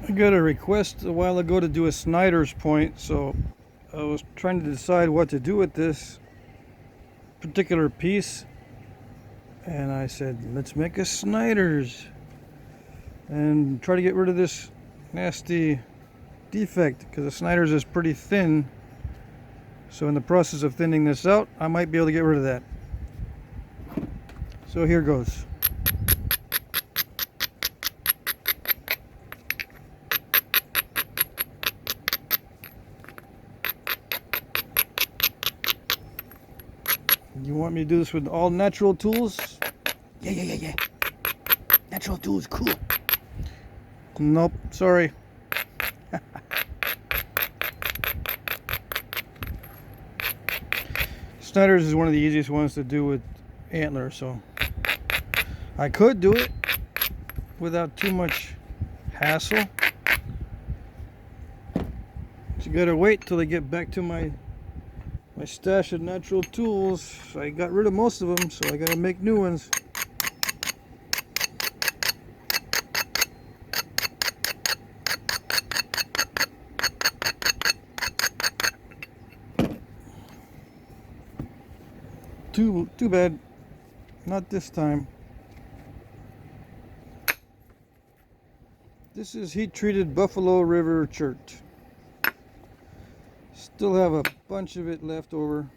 I got a request a while ago to do a Snyder's point, so I was trying to decide what to do with this particular piece, and I said, let's make a Snyder's and try to get rid of this nasty defect, because the Snyder's is pretty thin. So in the process of thinning this out, I might be able to get rid of that. So here goes. You want me to do this with all natural tools? Yeah. Natural tools, cool. Nope, sorry. Snyder's is one of the easiest ones to do with antler, so I could do it without too much hassle. But you gotta wait till I get back to my stash of natural tools. I got rid of most of them, so I gotta make new ones. Too bad, not this time. This is heat-treated Buffalo River chert. Still have a bunch of it left over.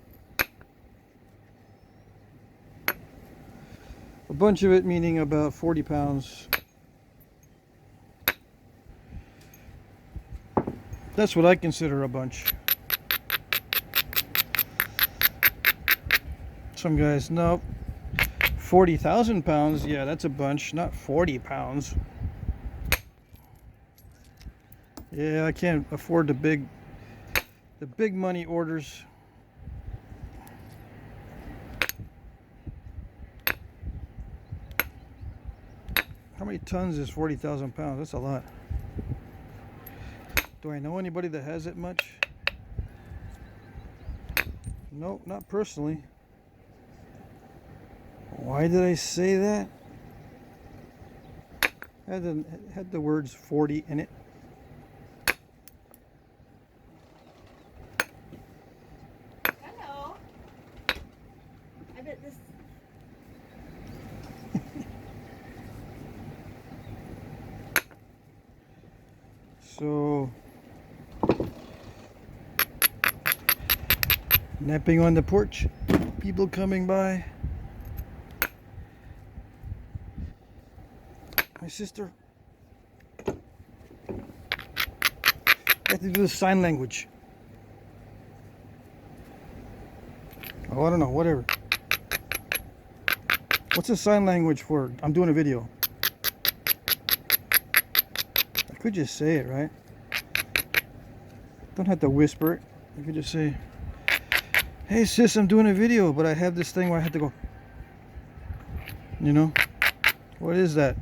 A bunch of it meaning about 40 pounds. That's what I consider a bunch. Some guys, no, 40,000 pounds, yeah, that's a bunch, not 40 pounds. Yeah, I can't afford the big money orders. How many tons is 40,000 pounds? That's a lot. Do I know anybody that has it much? No, not personally. Why did I say that? Had the words 40 in it. Hello. I bet this. So, napping on the porch, people coming by. My sister. I have to do the sign language. Oh, I don't know, whatever. What's the sign language for? I'm doing a video. I could just say it, right? Don't have to whisper it. You could just say, hey sis, I'm doing a video, but I have this thing where I have to go. You know? What is that?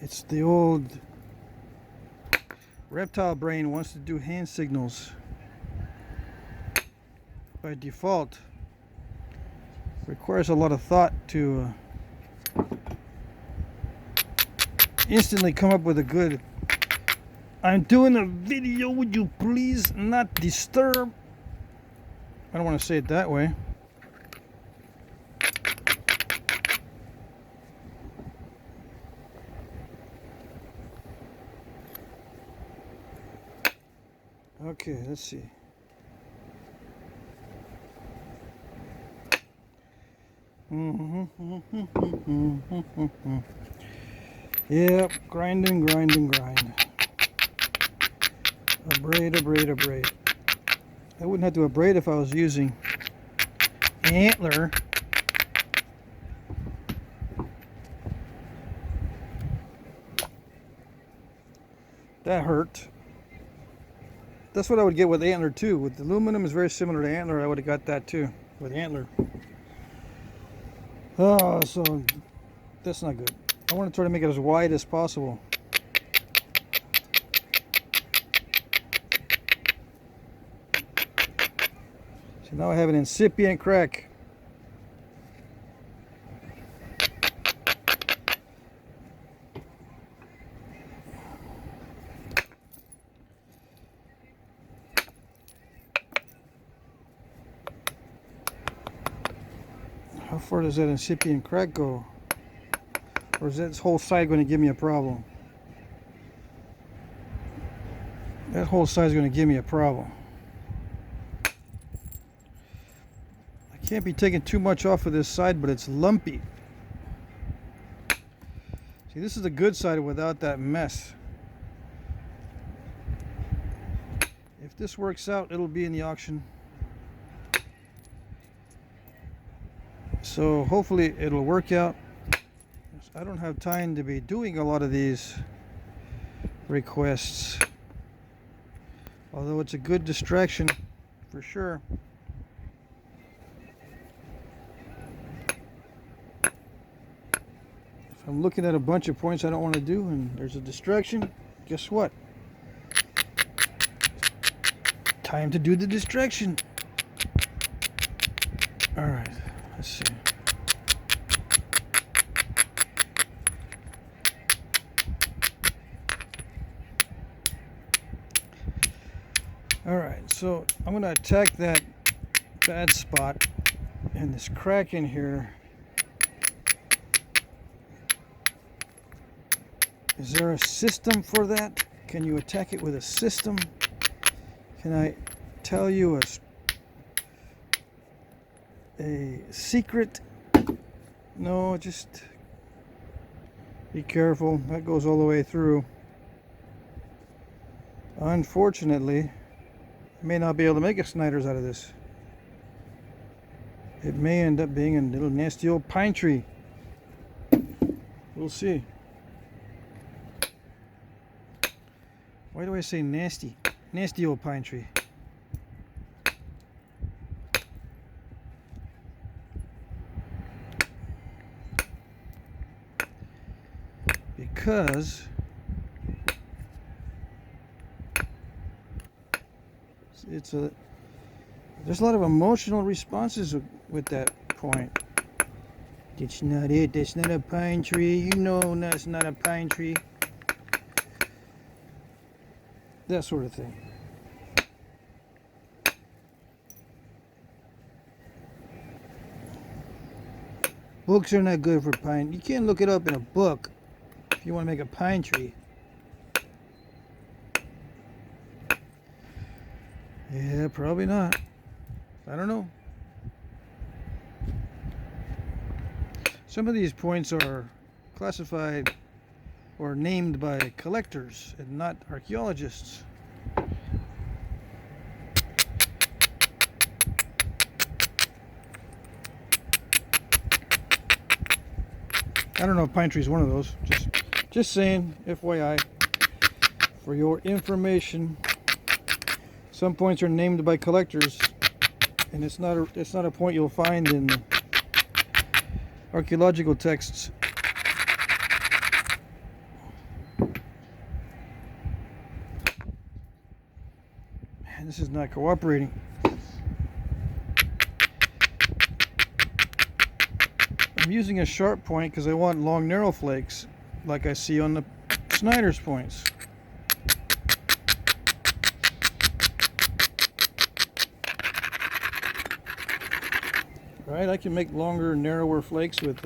It's the old reptile brain wants to do hand signals. By default, requires a lot of thought to instantly come up with a good, I'm doing a video, would you please not disturb? I don't want to say it that way. Okay, let's see. Yep, grind. Abrade. I wouldn't have to abrade if I was using antler. That hurt. That's what I would get with antler too. With aluminum is very similar to antler. I would have got that too with antler. Oh, so that's not good. I want to try to make it as wide as possible. So now I have an incipient crack. How far does that incipient crack go? Or is that whole side going to give me a problem? That whole side is going to give me a problem. I can't be taking too much off of this side, but it's lumpy. See, this is the good side without that mess. If this works out, it'll be in the auction. So hopefully it'll work out. I don't have time to be doing a lot of these requests, although it's a good distraction for sure. If I'm looking at a bunch of points I don't want to do and there's a distraction, guess what? Time to do the distraction. All right, let's see. All right, so I'm going to attack that bad spot and this crack in here. Is there a system for that? Can you attack it with a system? Can I tell you a secret? No, just be careful. That goes all the way through. Unfortunately, I may not be able to make a Snyder's out of this. It may end up being a little nasty old pine tree. We'll see. Why do I say nasty? Nasty old pine tree. Because there's a lot of emotional responses with that point. That's not it. That's not a pine tree. You know that's not a pine tree. That sort of thing. Books are not good for pine. You can't look it up in a book if you want to make a pine tree. Yeah, probably not. I don't know. Some of these points are classified or named by collectors and not archaeologists. I don't know if pine tree is one of those. Just saying, FYI, for your information. Some points are named by collectors, and it's not a point you'll find in archaeological texts. Man, this is not cooperating. I'm using a sharp point because I want long narrow flakes like I see on the Snyder's points. Right, I can make longer, narrower flakes with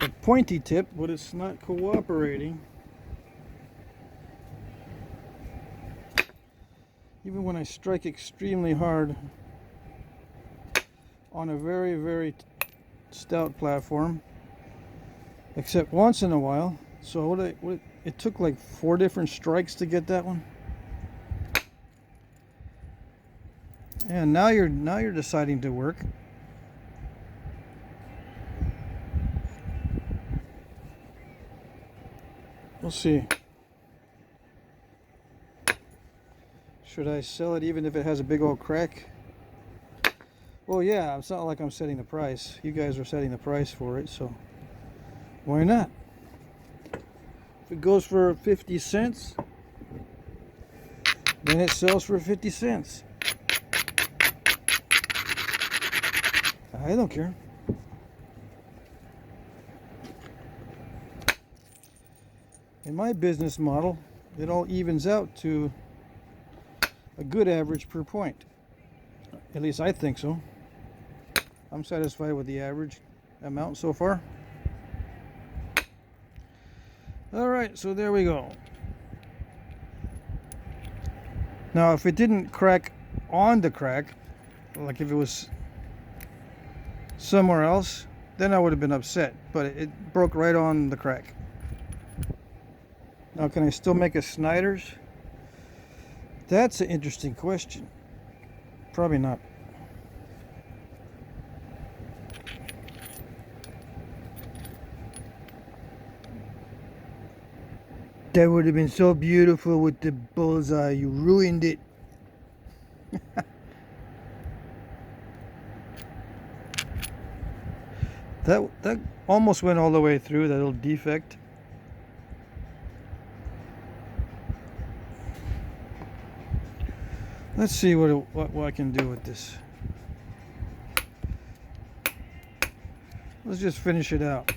a pointy tip, but it's not cooperating. Even when I strike extremely hard on a very, very stout platform, except once in a while. So it took like 4 different strikes to get that one. And now you're deciding to work. We'll see. Should I sell it even if it has a big old crack? Well, yeah, it's not like I'm setting the price. You guys are setting the price for it, so why not? If it goes for 50 cents, then it sells for 50 cents. I don't care. In my business model, it all evens out to a good average per point. At least I think so. I'm satisfied with the average amount so far. Alright, so there we go. Now if it didn't crack on the crack, like if it was somewhere else, then I would have been upset, but it broke right on the crack. Now can I still make a Snyder's? That's an interesting question. Probably not. That would have been so beautiful with the bullseye. You ruined it. That almost went all the way through, that little defect. Let's see what I can do with this. Let's just finish it out.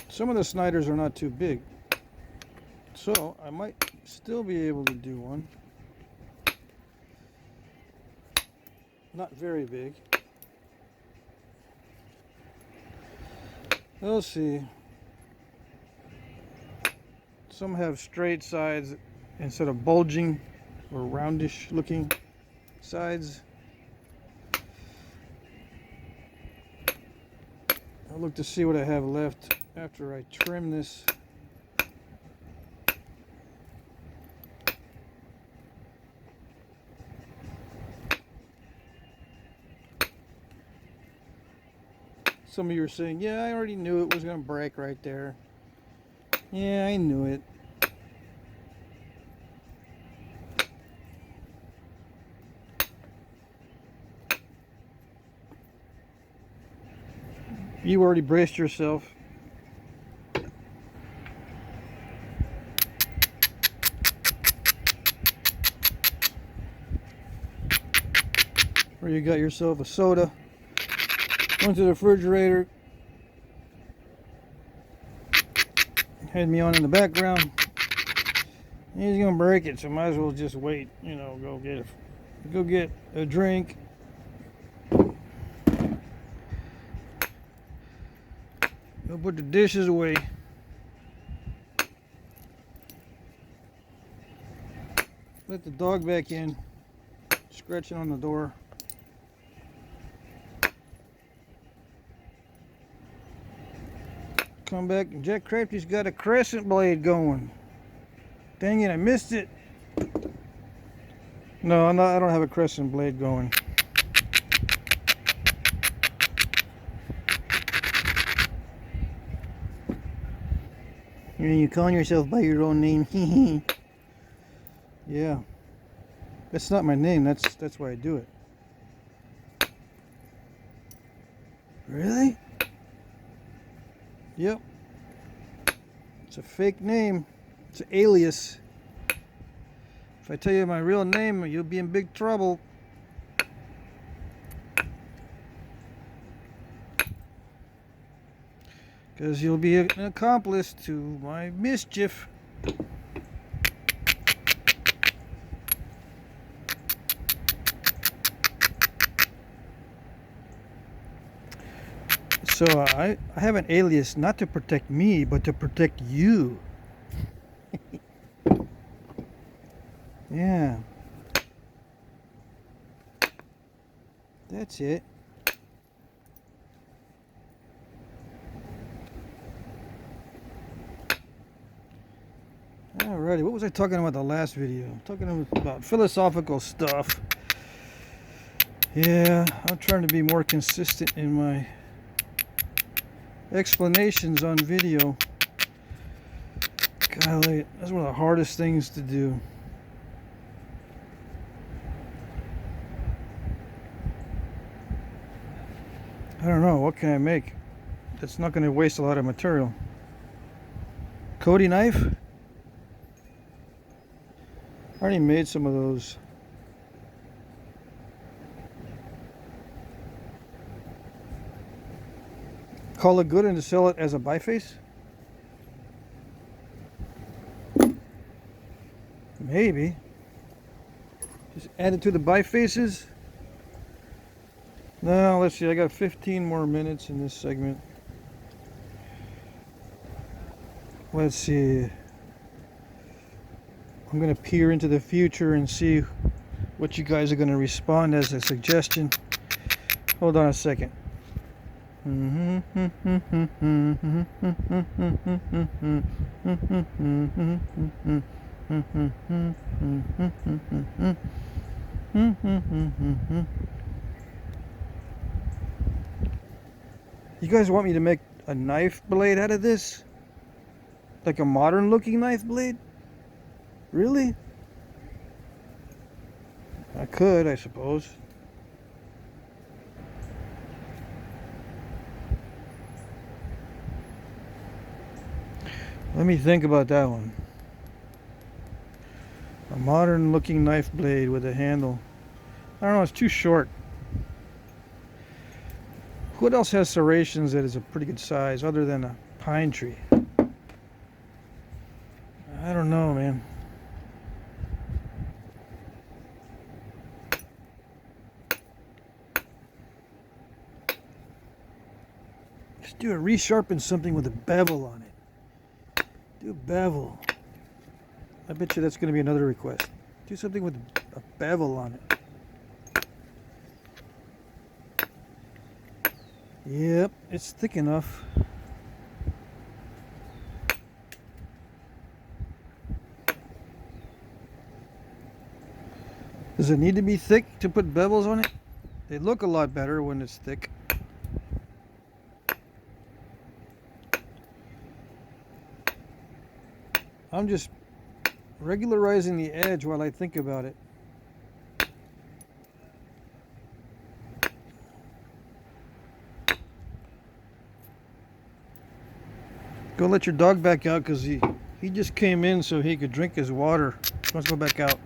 Some of the Snyders are not too big, so I might still be able to do one. Not very big. We'll see. Some have straight sides instead of bulging or roundish looking sides. I'll look to see what I have left after I trim this. Some of you are saying, yeah, I already knew it was going to break right there. Yeah, I knew it. You already braced yourself. Or you got yourself a soda. Went to the refrigerator. Had me on in the background. He's gonna break it, so might as well just wait. You know, go get a drink. Go put the dishes away. Let the dog back in. Scratching on the door. Come back, and Jack Crafty's got a crescent blade going. Dang it, I missed it. No, I don't have a crescent blade going. You calling yourself by your own name? Yeah. That's not my name, that's why I do it. Really? Yep. It's a fake name. It's an alias. If I tell you my real name, you'll be in big trouble. Because you'll be an accomplice to my mischief. So I have an alias not to protect me, but to protect you. Yeah. That's it. Alrighty, what was I talking about the last video? I'm talking about philosophical stuff. Yeah, I'm trying to be more consistent in my explanations on video. Golly, that's one of the hardest things to do. I don't know, what can I make that's not going to waste a lot of material? Cody knife? I already made some of those. Call it good and to sell it as a biface? Maybe. Just add it to the bifaces. Now, let's see, I got 15 more minutes in this segment. Let's see. I'm going to peer into the future and see what you guys are going to respond as a suggestion. Hold on a second. You guys want me to make a knife blade out of this? Like a modern looking knife blade? Really? I could, I suppose. Let me think about that one. A modern looking knife blade with a handle. I don't know, it's too short. What else has serrations that is a pretty good size other than a pine tree? I don't know, man. Let's do a resharpen something with a bevel on it. Do a bevel. I bet you that's going to be another request. Do something with a bevel on it. Yep, it's thick enough. Does it need to be thick to put bevels on it? They look a lot better when it's thick. I'm just regularizing the edge while I think about it. Go let your dog back out because he just came in so he could drink his water. Let's go back out.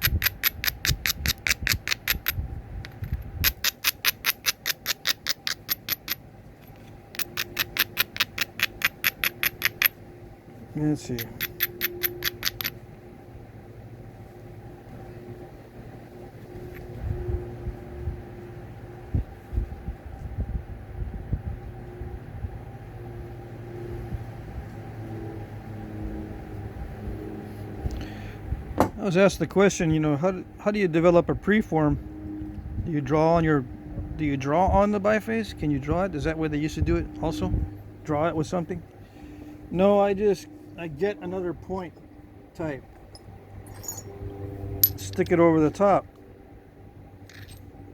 Let's see. I was asked the question, you know, how do you develop a preform? Do you draw on the biface? Can you draw it? Is that where they used to do it also? Draw it with something? No, I get another point type. Stick it over the top.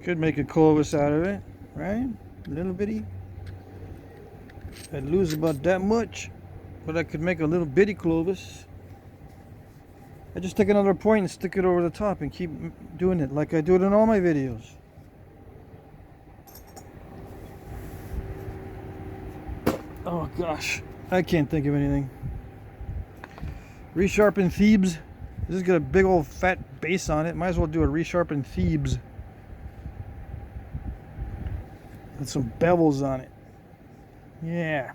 Could make a Clovis out of it, right? A little bitty. I'd lose about that much, but I could make a little bitty Clovis. I just take another point and stick it over the top and keep doing it like I do it in all my videos. Oh gosh, I can't think of anything. Resharpen Thebes. This has got a big old fat base on it. Might as well do a resharpen Thebes. With some bevels on it. Yeah.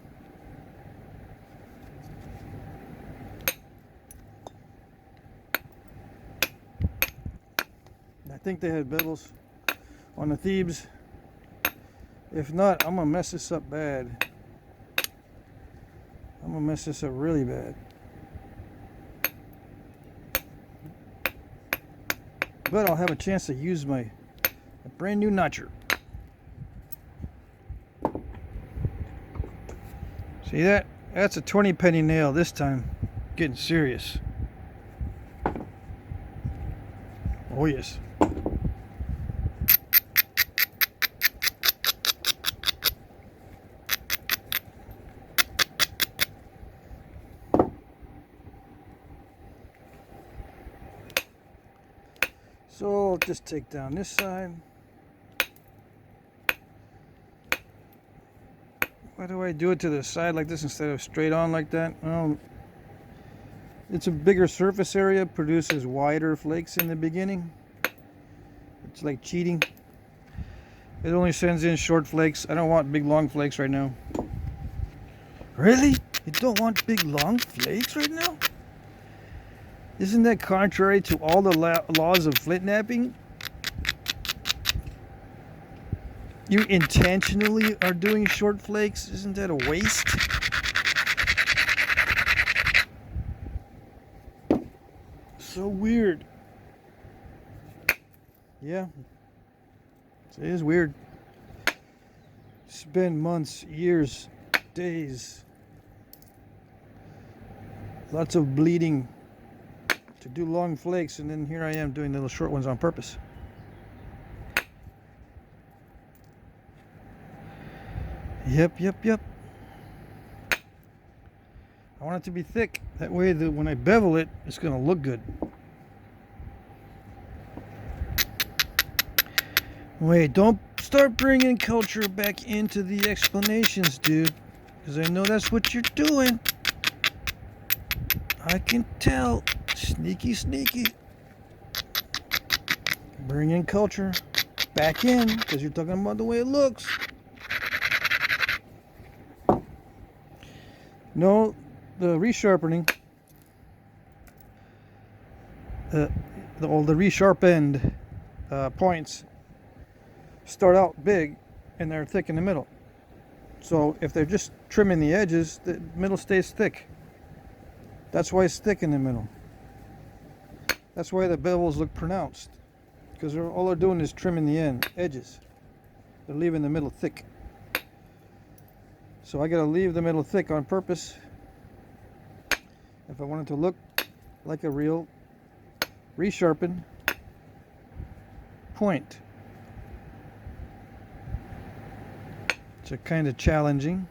I think they had bevels on the Thebes. If not, I'm gonna mess this up bad. I'm gonna mess this up really bad. But I'll have a chance to use my brand new notcher. See that? That's a 20 penny nail this time. Getting serious. Oh yes. So I'll just take down this side. Why do I do it to the side like this instead of straight on like that? Well, it's a bigger surface area, produces wider flakes in the beginning. It's like cheating. It only sends in short flakes. I don't want big long flakes right now. Really? You don't want big long flakes right now? Isn't that contrary to all the laws of flint knapping? You intentionally are doing short flakes? Isn't that a waste? So weird. Yeah, it is weird. Spend months, years, days, lots of bleeding to do long flakes, and then here I am doing little short ones on purpose. Yep. I want it to be thick. That way that when I bevel it, it's going to look good. Wait, don't start bringing culture back into the explanations, dude. Because I know that's what you're doing. I can tell. Sneaky. Bring in culture back in, because you're talking about the way it looks. No, the resharpening, the resharpened points start out big and they're thick in the middle. So if they're just trimming the edges, the middle stays thick. That's why it's thick in the middle. That's why the bevels look pronounced, because all they're doing is trimming the edges. They're leaving the middle thick. So I gotta leave the middle thick on purpose if I want it to look like a real resharpened point. It's a kind of challenging.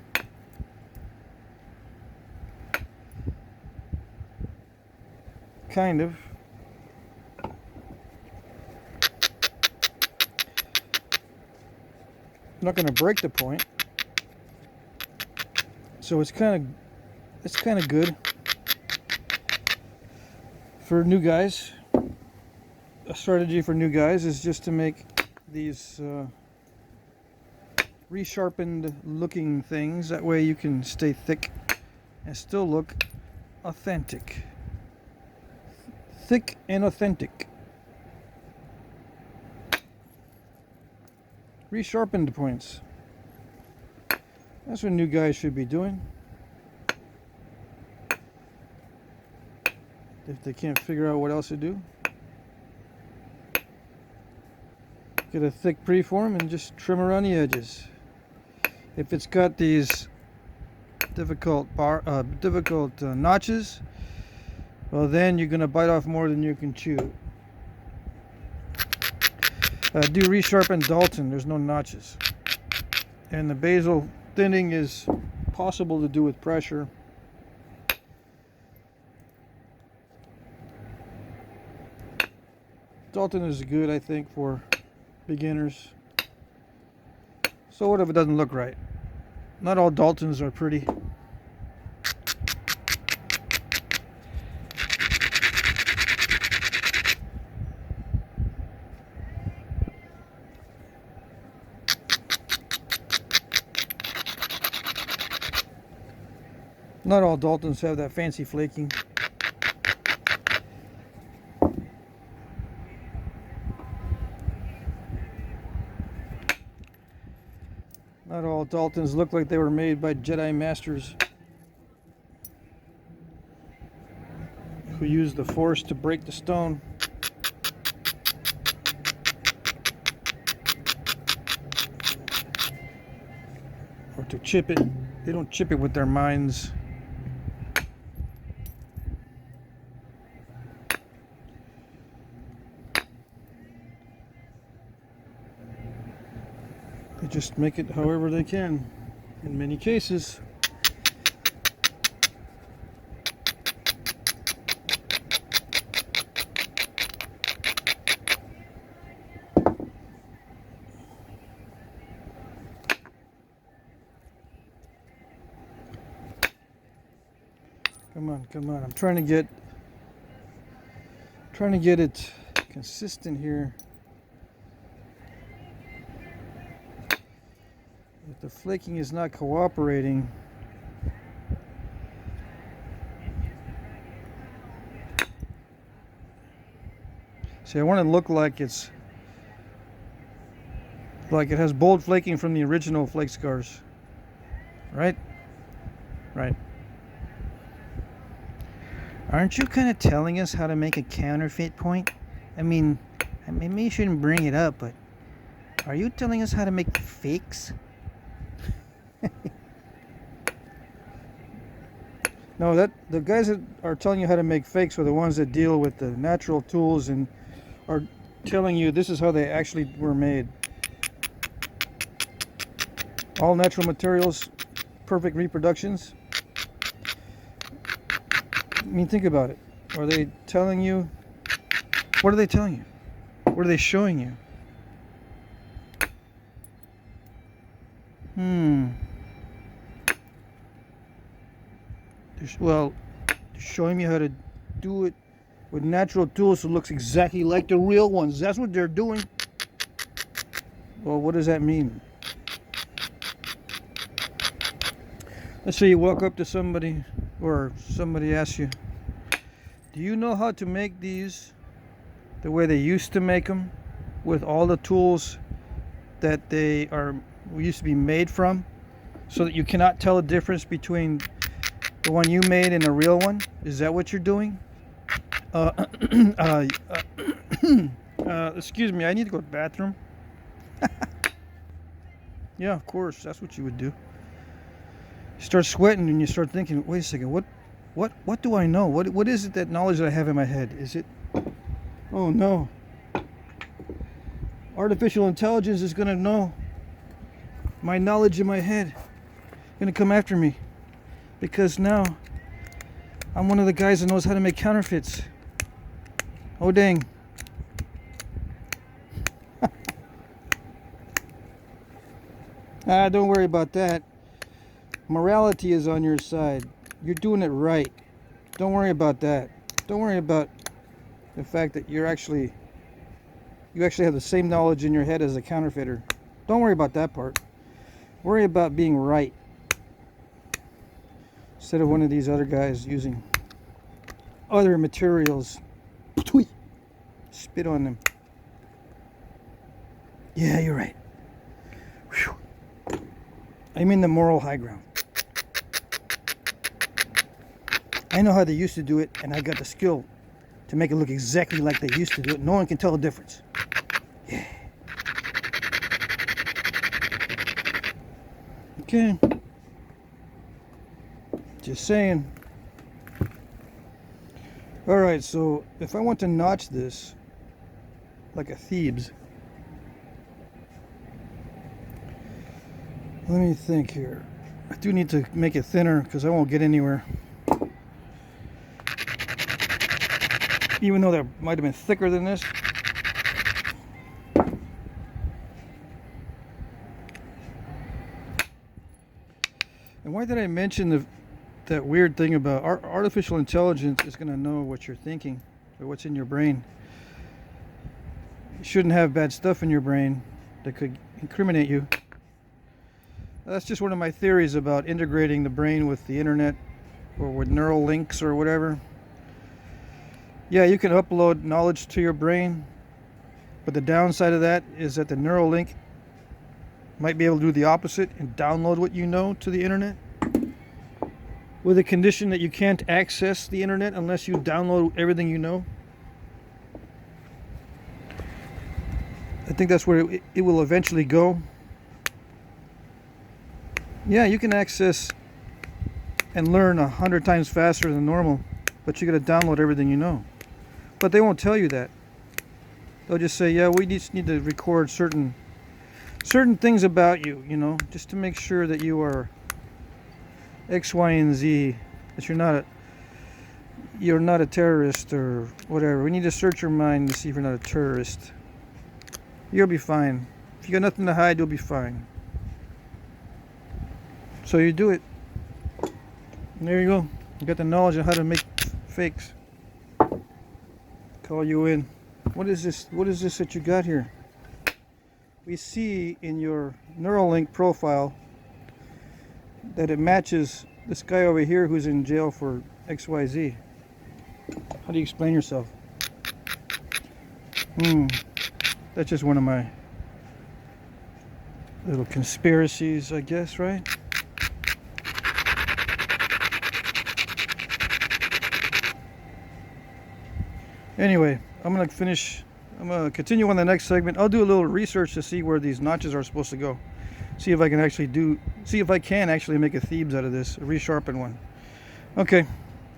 Kind of. I'm not going to break the point. So it's kind of good for new guys. A strategy for new guys is just to make these resharpened looking things. That way you can stay thick and still look authentic. Thick and authentic. Resharpened points. That's what new guys should be doing. If they can't figure out what else to do. Get a thick preform and just trim around the edges. If it's got these difficult notches, well then you're going to bite off more than you can chew. Do resharpen Dalton, there's no notches. And the basal thinning is possible to do with pressure. Dalton is good, I think, for beginners. So what if it doesn't look right? Not all Daltons are pretty. Not all Daltons have that fancy flaking. Not all Daltons look like they were made by Jedi Masters who used the Force to break the stone. Or to chip it. They don't chip it with their minds. They just make it however they can, in many cases. Come on. I'm trying to get it consistent here. If the flaking is not cooperating, see, I want it to look like Like it has bold flaking from the original flake scars. Right? Right. Aren't you kind of telling us how to make a counterfeit point? I mean, maybe you shouldn't bring it up, but are you telling us how to make fakes? No, that the guys that are telling you how to make fakes are the ones that deal with the natural tools and are telling you this is how they actually were made. All natural materials, perfect reproductions. I mean, think about it. Are they telling you? What are they telling you? What are they showing you? Well, they're showing me how to do it with natural tools so it looks exactly like the real ones. That's what they're doing. Well, what does that mean? Let's say you walk up to somebody or somebody asks you, do you know how to make these the way they used to make them with all the tools that they are used to be made from so that you cannot tell the difference between the one you made and a real one? Is that what you're doing? Excuse me, I need to go to the bathroom. Yeah, of course, that's what you would do. You start sweating and you start thinking, wait a second, what do I know? What is it, that knowledge that I have in my head? Is it, oh no, artificial intelligence is gonna know my knowledge in my head, gonna come after me, because now I'm one of the guys that knows how to make counterfeits. Oh dang. Don't worry about that. Morality is on your side. You're doing it right. Don't worry about that. Don't worry about the fact that you actually have the same knowledge in your head as a counterfeiter. Don't worry about that part. Worry about being right. Instead of one of these other guys using other materials. Spit on them. Yeah, you're right. Whew. I'm in the moral high ground. I know how they used to do it, and I got the skill to make it look exactly like they used to do it. No one can tell the difference. Yeah. Okay. Just saying. Alright, so if I want to notch this like a Thebes, let me think here. I do need to make it thinner because I won't get anywhere. Even though that might have been thicker than this. And why did I mention that weird thing about artificial intelligence is going to know what you're thinking or what's in your brain? You shouldn't have bad stuff in your brain that could incriminate you. That's just one of my theories about integrating the brain with the internet or with neural links or whatever. Yeah, you can upload knowledge to your brain, but the downside of that is that the neural link might be able to do the opposite and download what you know to the internet, with a condition that you can't access the internet unless you download everything you know. I think that's where it will eventually go. Yeah, you can access and learn 100 times faster than normal, but you got to download everything you know. But they won't tell you that. They'll just say, yeah, we just need to record certain things about you, you know, just to make sure that you are X, Y, and Z, that you're not a terrorist or whatever. We need to search your mind to see if you're not a terrorist. You'll be fine. If you got nothing to hide, you'll be fine. So you do it. And there you go. You got the knowledge of how to make fakes. Call you in. What is this? What is this that you got here? We see in your Neuralink profile that it matches this guy over here who's in jail for XYZ. How do you explain yourself? That's just one of my Little conspiracies, I guess, right? Anyway, I'm gonna continue on the next segment. I'll do a little research to see where these notches are supposed to go. See if I can actually make a Thebes out of this, a resharpened one. Okay.